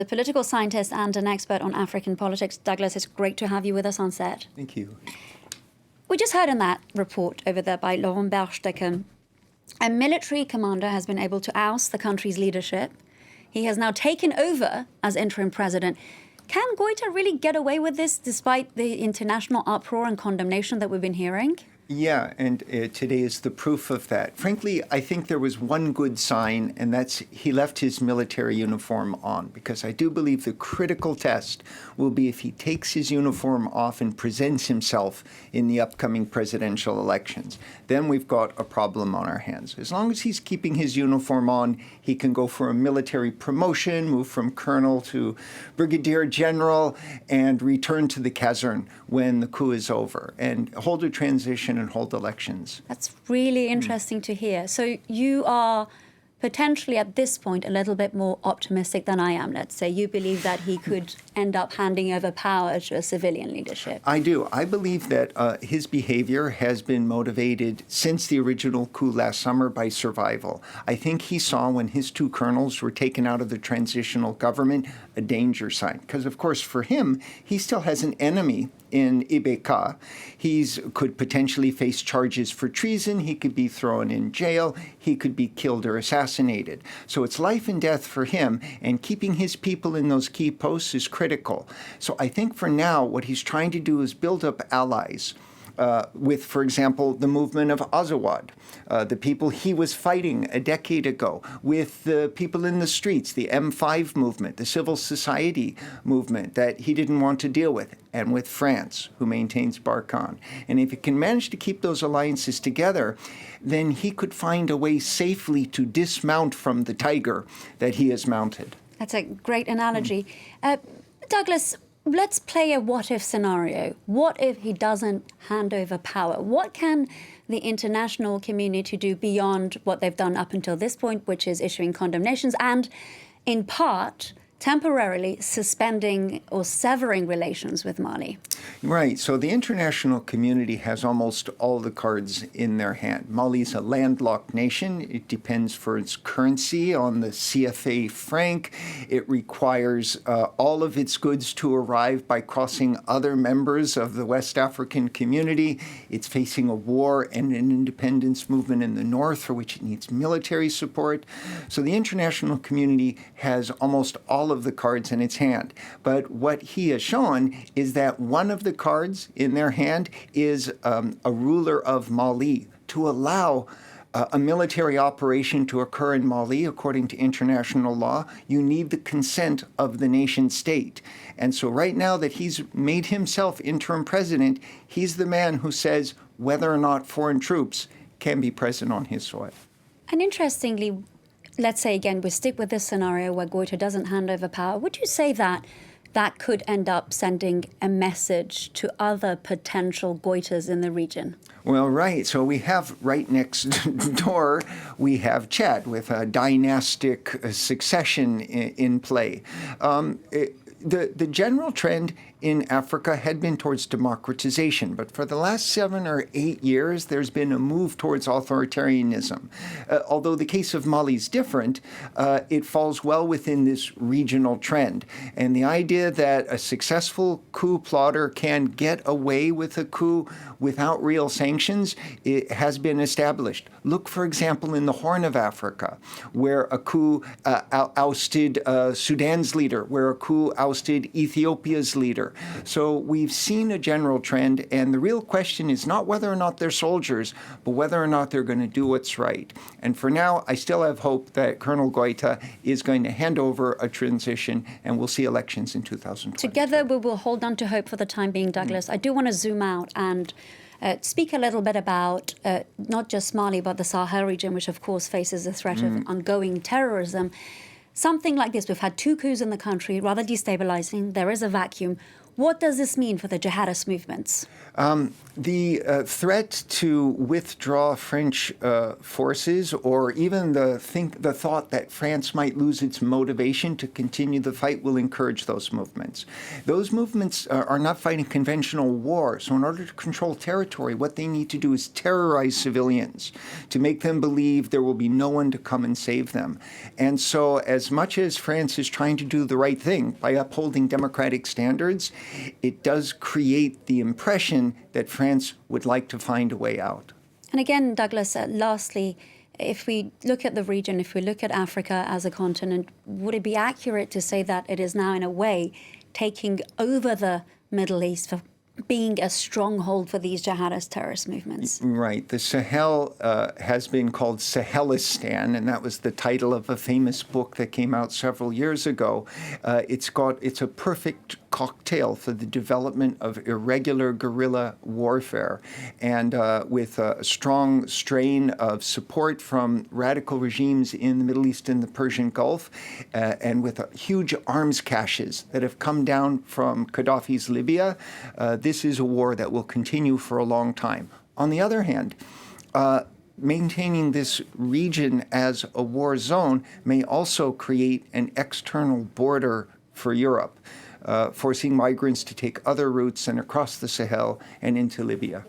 A political scientist and an expert on African politics. Douglas, it's great to have you with us on set. Thank you. We just heard in that report over there by Laurent Bergstecker, a military commander has been able to oust the country's leadership. He has now taken over as interim president. Can Goita really get away with this despite the international uproar and condemnation that we've been hearing? Yeah, and today is the proof of that. Frankly, I think there was one good sign, and that's he left his military uniform on, because I do believe the critical test will be if he takes his uniform off and presents himself in the upcoming presidential elections. Then we've got a problem on our hands. As long as he's keeping his uniform on, he can go for a military promotion, move from colonel to brigadier general, and return to the caserne when the coup is over, and hold a transition and hold elections. That's really interesting to hear. So you are potentially at this point a little bit more optimistic than I am, let's say. You believe that he could end up handing over power to a civilian leadership. I do. I believe that his behavior has been motivated since the original coup last summer by survival. I think he saw when his two colonels were taken out of the transitional government a danger sign. Because, of course, for him, he still has an enemy in Ibeka. He could potentially face charges for treason. He could be thrown in jail. He could be killed or assassinated. So it's life and death for him, and keeping his people in those key posts is critical. So I think for now, what he's trying to do is build up allies with, for example, the movement of Azawad, the people he was fighting a decade ago, with the people in the streets, the M5 movement, the civil society movement that he didn't want to deal with, and with France, who maintains Barkhane. And if he can manage to keep those alliances together, then he could find a way safely to dismount from the tiger that he has mounted. That's a great analogy. Douglas, let's play a what-if scenario. What if he doesn't hand over power? What can the international community do beyond what they've done up until this point, which is issuing condemnations and, in part, temporarily suspending or severing relations with Mali? Right. So the international community has almost all the cards in their hand. Mali is a landlocked nation. It depends for its currency on the CFA franc. It requires all of its goods to arrive by crossing other members of the West African community. It's facing a war and an independence movement in the north for which it needs military support. So the international community has almost all of the cards in its hand. But what he has shown is that one of the cards in their hand is a ruler of Mali. To allow a military operation to occur in Mali, according to international law, you need the consent of the nation state. And so right now that he's made himself interim president, he's the man who says whether or not foreign troops can be present on his soil. And interestingly, let's say, again, we stick with this scenario where Goita doesn't hand over power. Would you say that that could end up sending a message to other potential Goitas in the region? Well, right. So we have right next door, we have Chad with a dynastic succession in play. The general trend in Africa had been towards democratization, but for the last 7 or 8 years, there's been a move towards authoritarianism. Although the case of Mali is different, it falls well within this regional trend. And the idea that a successful coup plotter can get away with a coup without real sanctions, it has been established. Look, for example, in the Horn of Africa, where a coup ousted Sudan's leader, where a coup ousted Ethiopia's leader. So we've seen a general trend, and the real question is not whether or not they're soldiers, but whether or not they're going to do what's right. And for now, I still have hope that Colonel Goita is going to hand over a transition, and we'll see elections in 2020. Together, we will hold on to hope for the time being, Douglas. I do want to zoom out and speak a little bit about not just Mali, but the Sahel region, which, of course, faces the threat of ongoing terrorism. Something like this, we've had 2 coups in the country, rather destabilizing. There is a vacuum. What does this mean for the jihadist movements? The threat to withdraw French forces, or even the thought that France might lose its motivation to continue the fight, will encourage those movements. Those movements are not fighting conventional war. So in order to control territory, what they need to do is terrorize civilians to make them believe there will be no one to come and save them. And so as much as France is trying to do the right thing by upholding democratic standards, it does create the impression that France would like to find a way out. And again, Douglas, lastly, if we look at the region, if we look at Africa as a continent, would it be accurate to say that it is now, in a way, taking over the Middle East, for being a stronghold for these jihadist terrorist movements? Right. The Sahel has been called Sahelistan, and that was the title of a famous book that came out several years ago. It's a perfect cocktail for the development of irregular guerrilla warfare, and with a strong strain of support from radical regimes in the Middle East and the Persian Gulf, and with huge arms caches that have come down from Gaddafi's Libya. This is a war that will continue for a long time. On the other hand, maintaining this region as a war zone may also create an external border for Europe, forcing migrants to take other routes and across the Sahel and into Libya.